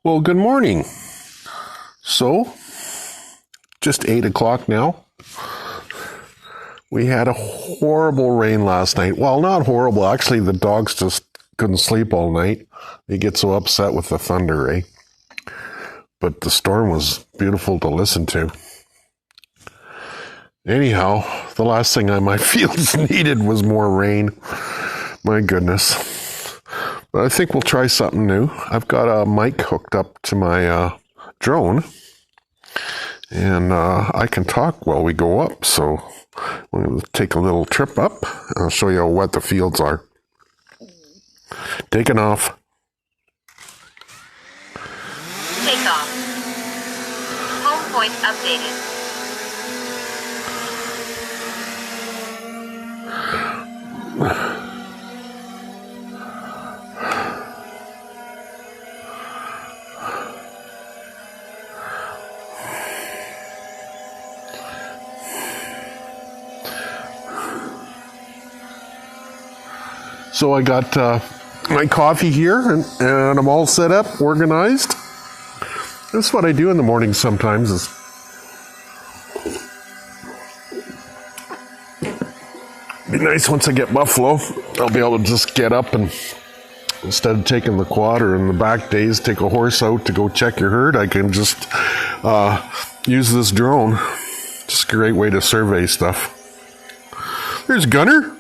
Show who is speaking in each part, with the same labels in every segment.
Speaker 1: Well, good morning. So, just 8 o'clock now. We had a horrible rain last night. Well, not horrible. Actually, the dogs just couldn't sleep all night. They get so upset with the thunder, eh? But the storm was beautiful to listen to. Anyhow, the last thing my fields needed was more rain. My goodness. But I think we'll try something new. I've got a mic hooked up to my drone, and I can talk while we go up. So we're going to take a little trip up. I'll show you how wet the fields are. Taking off.
Speaker 2: Take off. Home point updated.
Speaker 1: So I got my coffee here, and I'm all set up, organized. That's what I do in the morning sometimes. Is be nice once I get buffalo, I'll be able to just get up and instead of taking the quad or in the back days, take a horse out to go check your herd, I can just use this drone. Just a great way to survey stuff. There's Gunner.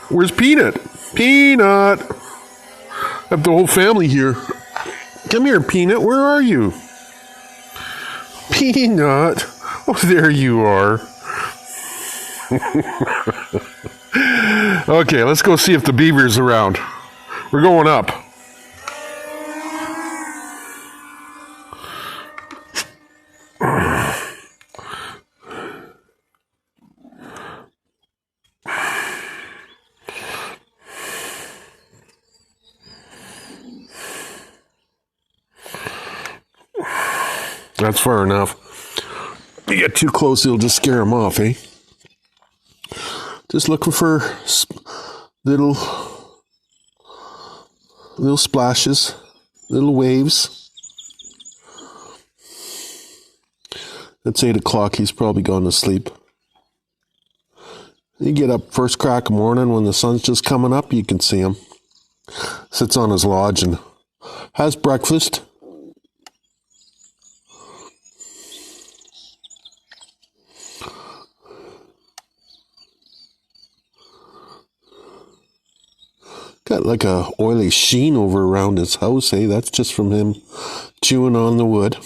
Speaker 1: Where's Peanut? Peanut! I have the whole family here. Come here, Peanut. Where are you? Peanut. Oh, there you are. Okay, let's go see if the beaver's around. We're going up. That's far enough. You get too close, it'll just scare them off, eh? Just looking for little splashes, little waves. It's 8 o'clock. He's probably gone to sleep. You get up first crack of morning when the sun's just coming up, you can see him. Sits on his lodge and has breakfast. Got like a oily sheen over around his house, hey? That's just from him chewing on the wood.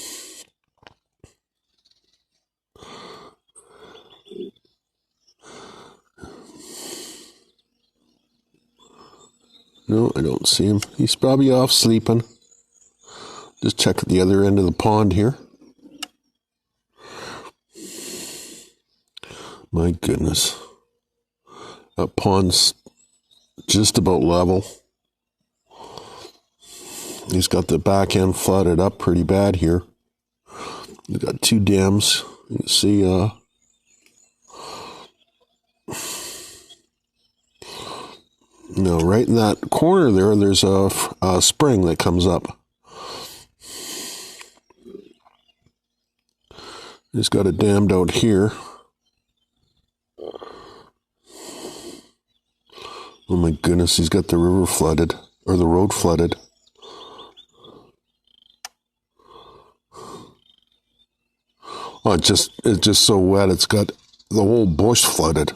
Speaker 1: No, I don't see him. He's probably off sleeping. Just check at the other end of the pond here. My goodness. That pond's just about level. He's got the back end flooded up pretty bad here. We've got two dams. You can see right in that corner there's a spring that comes up. He's got it dammed out here. Oh my goodness, he's got the river flooded, or the road flooded. Oh, it's just so wet, it's got the whole bush flooded.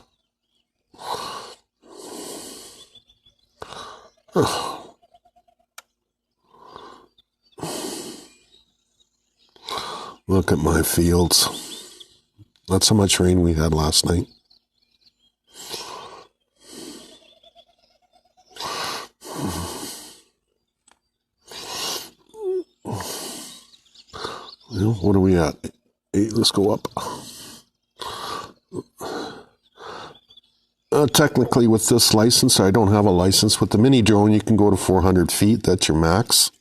Speaker 1: Oh. Look at my fields. That's how much rain we had last night. What are we at? 8, let's go up. Technically with this license, I don't have a license. With the mini drone, you can go to 400 feet. That's your max.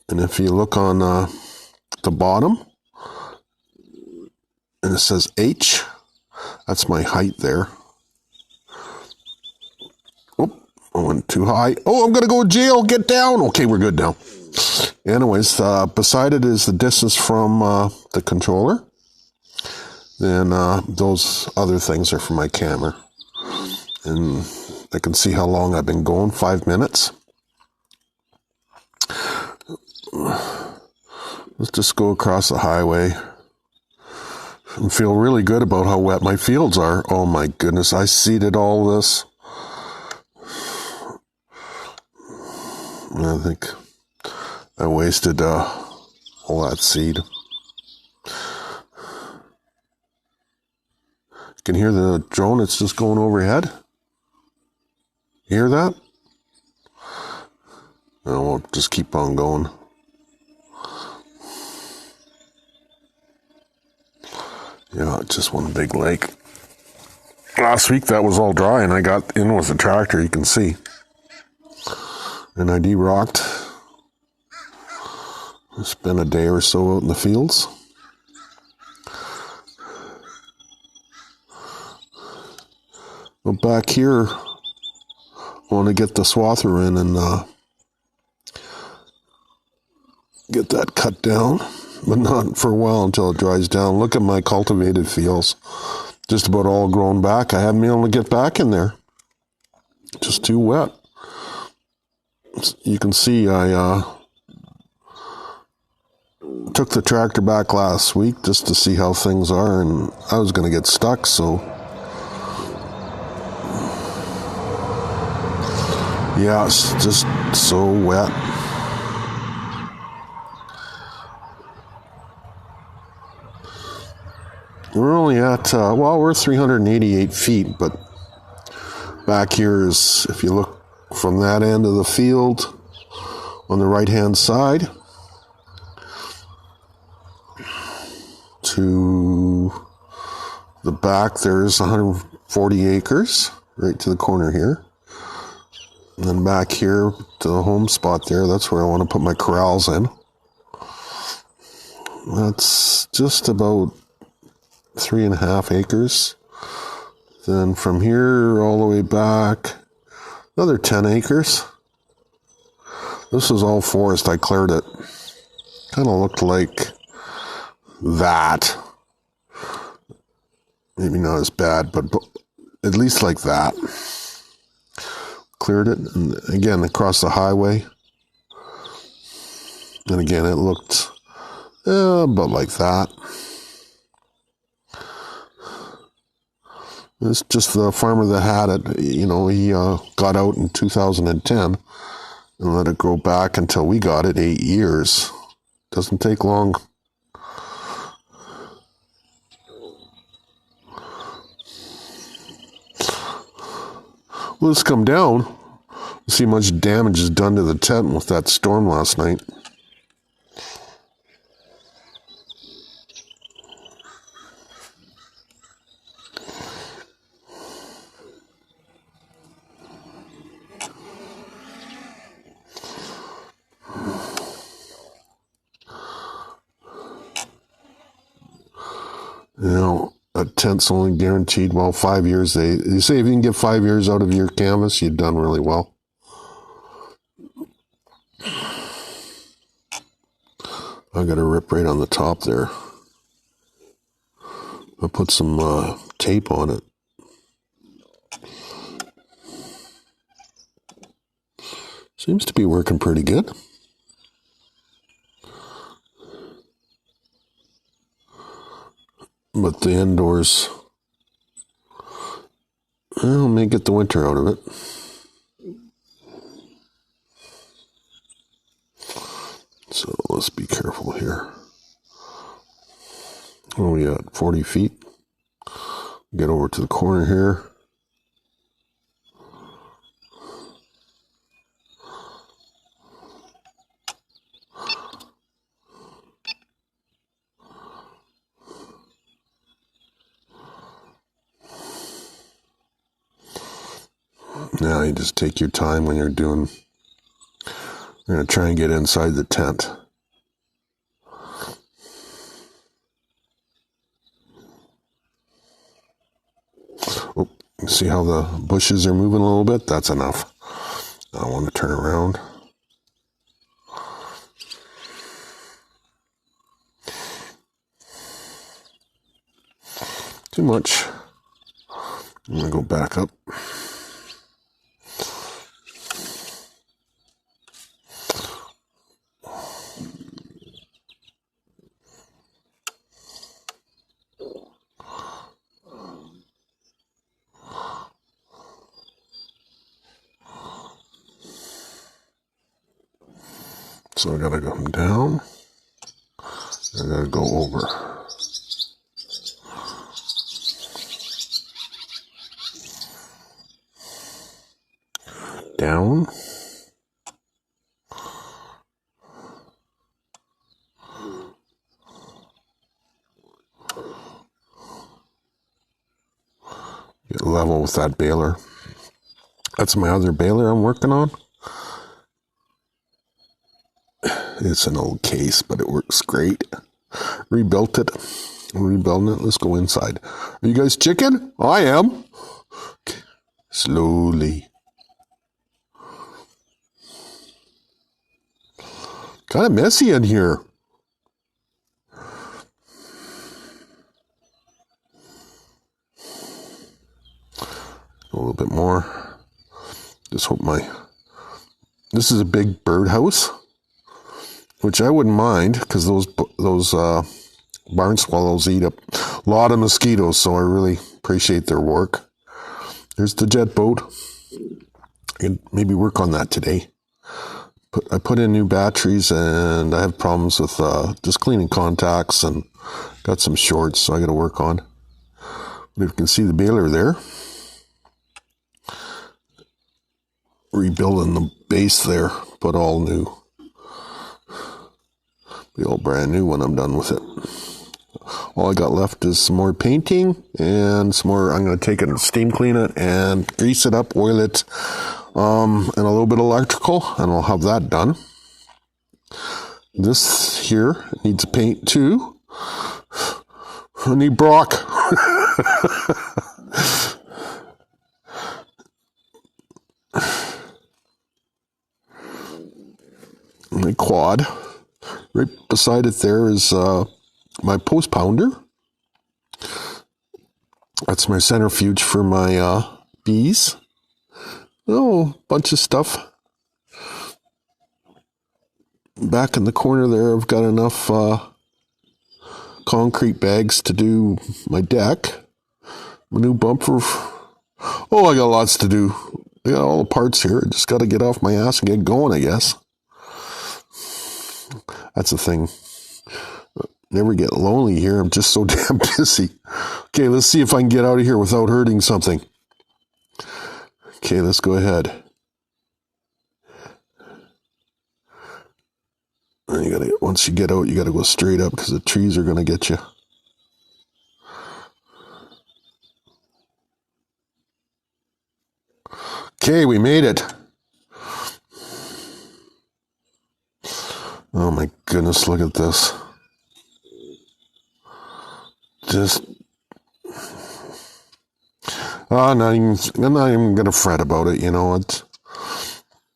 Speaker 1: And if you look on the bottom, and it says H, that's my height there. Oh, I went went too high. Oh, I'm going to go to jail. Get down. Okay, we're good now. Anyways, beside it is the distance from the controller. Then those other things are from my camera. And I can see how long I've been going, 5 minutes. Let's just go across the highway and feel really good about how wet my fields are. Oh my goodness, I seeded all this. I think I wasted all that seed. You can hear the drone, it's just going overhead. You hear that? No, we'll just keep on going. Yeah, it's just one big lake. Last week that was all dry and I got in with the tractor, you can see. And I de-rocked. I spent a day or so out in the fields. But back here, I want to get the swather in and get that cut down, but not for a while until it dries down. Look at my cultivated fields. Just about all grown back. I haven't been able to get back in there. Just too wet. You can see I took the tractor back last week just to see how things are, and I was going to get stuck, so yeah, it's just so wet. We're only at, we're 388 feet, but back here is, if you look from that end of the field on the right-hand side to the back, there's 140 acres right to the corner here. And then back here to the home spot there, that's where I want to put my corrals in. That's just about 3.5 acres. Then from here all the way back, another 10 acres. This is all forest. I cleared it. Kind of looked like that. Maybe not as bad, but at least like that. Cleared it, and again across the highway. And again, it looked about like that. It's just the farmer that had it. You know, he got out in 2010 and let it grow back until we got it, 8 years. Doesn't take long. Let's come down. See how much damage is done to the tent with that storm last night. You know, a tent's only guaranteed, 5 years. They say if you can get 5 years out of your canvas, you've done really well. I got a rip right on the top there. I put some tape on it. Seems to be working pretty good. But the indoors, well, may get the winter out of it. So let's be careful here. Oh, we got 40 feet. Get over to the corner here. Now you just take your time when you're doing, you're going to try and get inside the tent. Oh, you see how the bushes are moving a little bit? That's enough. I want to turn around. Too much. I'm going to go back up. So I gotta come down. I gotta go over. Down. Get level with that baler. That's my other baler I'm working on. It's an old case, but it works great. Rebuilt it. I'm rebuilding it. Let's go inside. Are you guys chicken? I am. Okay. Slowly. Kind of messy in here. A little bit more. Just hope this is a big birdhouse, which I wouldn't mind because those barn swallows eat up a lot of mosquitoes, so I really appreciate their work. There's the jet boat. I can maybe work on that today. I put in new batteries, and I have problems with just cleaning contacts, and got some shorts, so I got to work on. But if you can see the baler there, rebuilding the base there, put all new. Be all brand new when I'm done with it. All I got left is some more painting and some more. I'm going to take it and steam clean it and grease it up, oil it, and a little bit of electrical, and I'll have that done. This here needs paint too. I need Brock. My quad. Right beside it there is my post pounder. That's my centrifuge for my bees. Oh, bunch of stuff. Back in the corner there, I've got enough concrete bags to do my deck. My new bumper. Oh, I got lots to do. I got all the parts here. I just got to get off my ass and get going, I guess. That's the thing. Never get lonely here. I'm just so damn busy. Okay, let's see if I can get out of here without hurting something. Okay, let's go ahead. And once you get out, you gotta go straight up because the trees are gonna get you. Okay, we made it. Oh my goodness, look at this. I'm not even gonna fret about it, you know.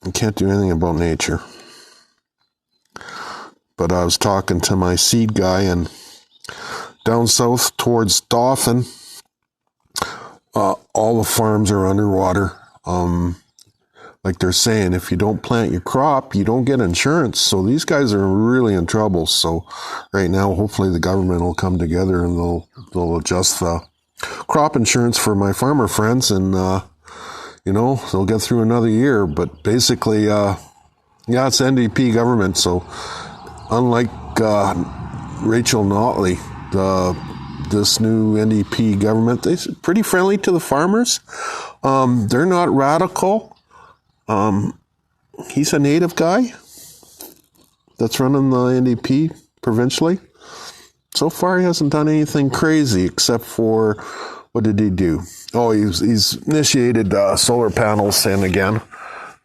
Speaker 1: I can't do anything about nature. But I was talking to my seed guy, and down south towards Dauphin, all the farms are underwater. Like they're saying, if you don't plant your crop, you don't get insurance. So these guys are really in trouble. So right now, hopefully the government will come together and they'll adjust the crop insurance for my farmer friends, and they'll get through another year. But basically, it's NDP government. So unlike Rachel Notley, this new NDP government, they're pretty friendly to the farmers. They're not radical. He's a native guy that's running the NDP provincially. So far, he hasn't done anything crazy except for, what did he do? Oh, he's initiated solar panels in again.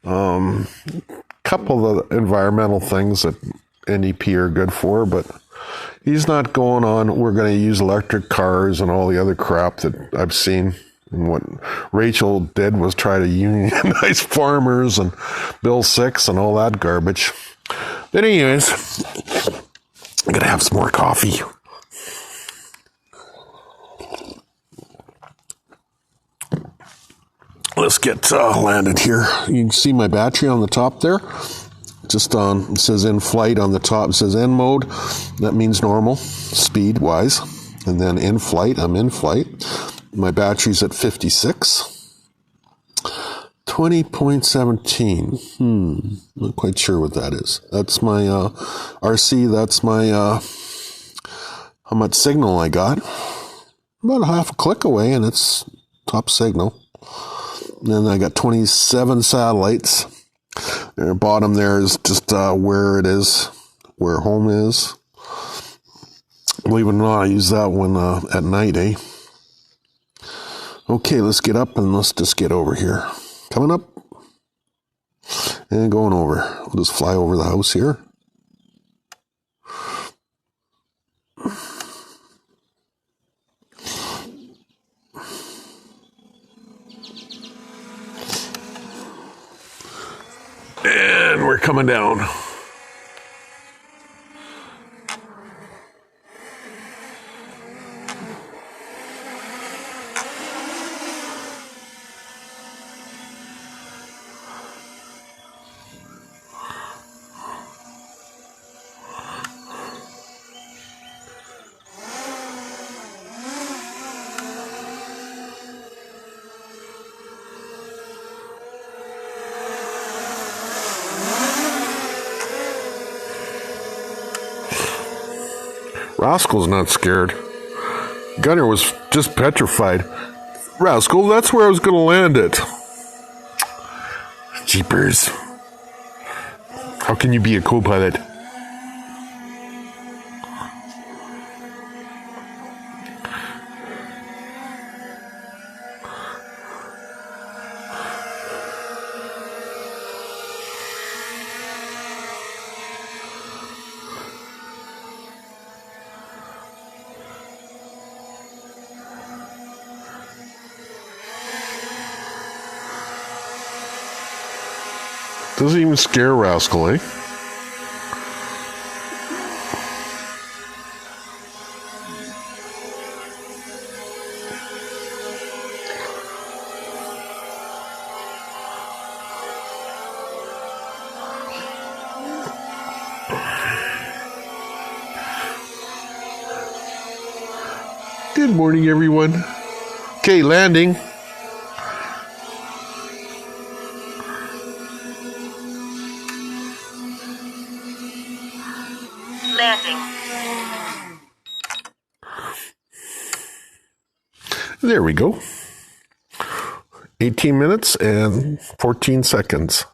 Speaker 1: Couple of the environmental things that NDP are good for, but he's not going on, we're going to use electric cars and all the other crap that I've seen. And what Rachel did was try to unionize farmers and Bill 6 and all that garbage. But anyways, I'm going to have some more coffee. Let's get landed here. You can see my battery on the top there. Just on, it says in flight on the top. It says N mode. That means normal, speed wise. And then in flight, I'm in flight. My battery's at 56. 20.17. Not quite sure what that is. That's my RC. That's my how much signal I got. About a half a click away, and it's top signal. And then I got 27 satellites. The bottom there is just where it is, where home is. Believe it or not, I use that one at night, eh? Okay, let's get up and let's just get over here. Coming up and going over. We'll just fly over the house here. And we're coming down. Rascal's not scared. Gunner was just petrified. Rascal, that's where I was going to land it. Jeepers. How can you be a co-pilot? Doesn't even scare Rascal, eh? Good morning, everyone. Okay, landing.
Speaker 2: Landing.
Speaker 1: There we go. 18 minutes and 14 seconds.